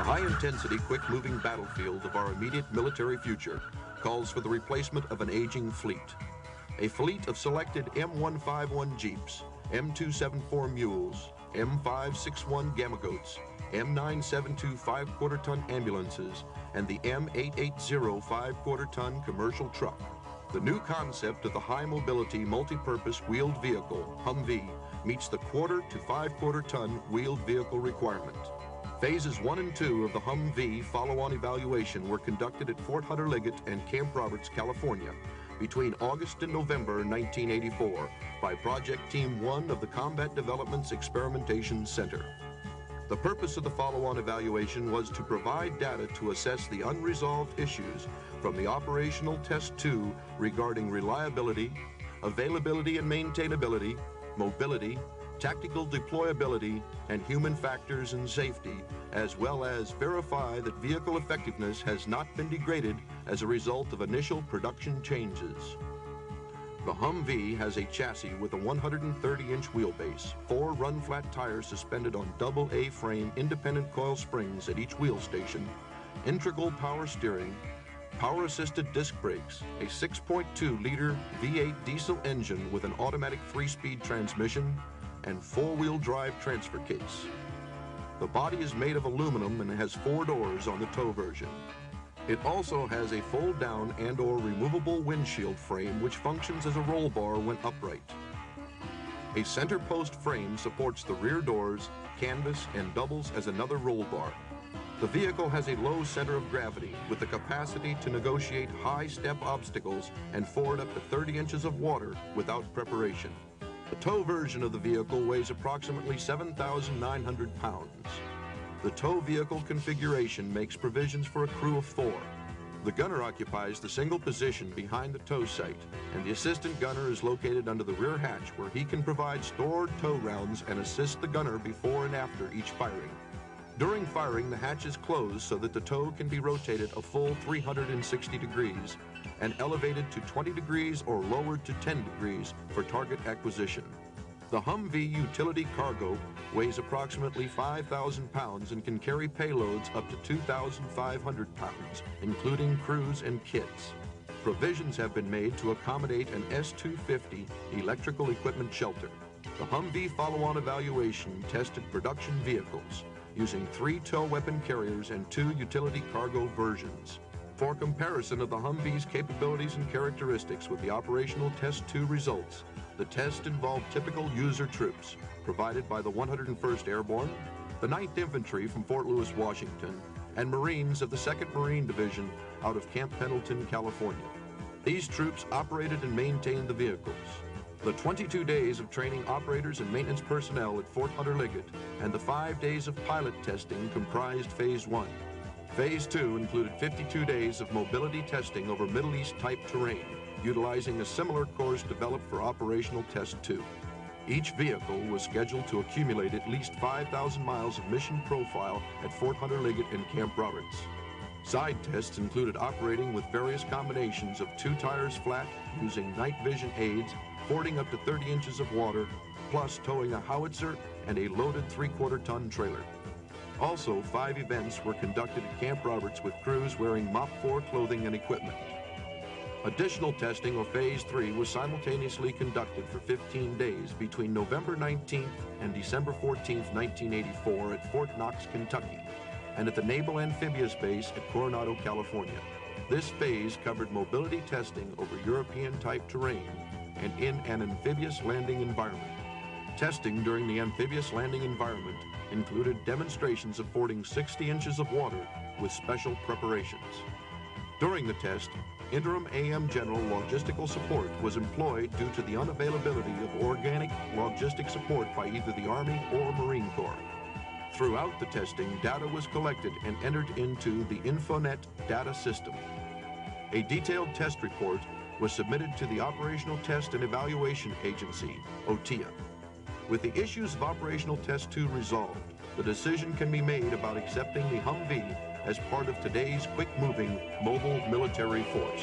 The high-intensity, quick-moving battlefield of our immediate military future calls for the replacement of an aging fleet. A fleet of selected M151 Jeeps, M274 Mules, M561 Gamma Goats, M972 5-quarter-ton ambulances, and the M880 5-quarter-ton commercial truck. The new concept of the high-mobility, multi-purpose wheeled vehicle, Humvee, meets the quarter to 5-quarter-ton wheeled vehicle requirement. Phases 1 and 2 of the Humvee follow-on evaluation were conducted at Fort Hunter Liggett and Camp Roberts, California, between August and November 1984 by Project Team 1 of the Combat Development's Experimentation Center. The purpose of the follow-on evaluation was to provide data to assess the unresolved issues from the Operational Test 2 regarding reliability, availability and maintainability, mobility, tactical deployability, and human factors and safety, as well as verify that vehicle effectiveness has not been degraded as a result of initial production changes. The Humvee has a chassis with a 130-inch wheelbase, 4 run-flat tires suspended on double-A frame independent coil springs at each wheel station, integral power steering, power-assisted disc brakes, a 6.2-liter V8 diesel engine with an automatic 3-speed transmission, and 4-wheel drive transfer case. The body is made of aluminum and has 4 doors on the tow version. It also has a fold-down and/or removable windshield frame which functions as a roll bar when upright. A center post frame supports the rear doors, canvas, and doubles as another roll bar. The vehicle has a low center of gravity with the capacity to negotiate high step obstacles and ford up to 30 inches of water without preparation. The tow version of the vehicle weighs approximately 7,900 pounds. The tow vehicle configuration makes provisions for a crew of 4. The gunner occupies the single position behind the tow sight, and the assistant gunner is located under the rear hatch where he can provide stored tow rounds and assist the gunner before and after each firing. During firing, the hatch is closed so that the tow can be rotated a full 360 degrees and elevated to 20 degrees or lowered to 10 degrees for target acquisition. The Humvee utility cargo weighs approximately 5,000 pounds and can carry payloads up to 2,500 pounds, including crews and kits. Provisions have been made to accommodate an S-250 electrical equipment shelter. The Humvee follow-on evaluation tested production vehicles using 3 tow weapon carriers and 2 utility cargo versions. For comparison of the Humvee's capabilities and characteristics with the Operational Test 2 results, the test involved typical user troops provided by the 101st Airborne, the 9th Infantry from Fort Lewis, Washington, and Marines of the 2nd Marine Division out of Camp Pendleton, California. These troops operated and maintained the vehicles. The 22 days of training operators and maintenance personnel at Fort Hunter Liggett and the 5 days of pilot testing comprised Phase 1. Phase 2 included 52 days of mobility testing over Middle East type terrain, utilizing a similar course developed for Operational Test 2. Each vehicle was scheduled to accumulate at least 5,000 miles of mission profile at Fort Hunter Liggett and Camp Roberts. Side tests included operating with various combinations of 2 tires flat, using night vision aids, fording up to 30 inches of water, plus towing a howitzer and a loaded 3-quarter-ton trailer. Also, 5 events were conducted at Camp Roberts with crews wearing MOP 4 clothing and equipment. Additional testing, or Phase 3, was simultaneously conducted for 15 days between November 19th and December 14th, 1984 at Fort Knox, Kentucky, and at the Naval Amphibious Base at Coronado, California. This phase covered mobility testing over European-type terrain and in an amphibious landing environment. Testing during the amphibious landing environment included demonstrations of fording 60 inches of water with special preparations. During the test, interim AM General Logistical Support was employed due to the unavailability of organic logistic support by either the Army or Marine Corps. Throughout the testing, data was collected and entered into the Infonet data system. A detailed test report was submitted to the Operational Test and Evaluation Agency, OTIA. With the issues of Operational Test 2 resolved, the decision can be made about accepting the Humvee as part of today's quick-moving mobile military force.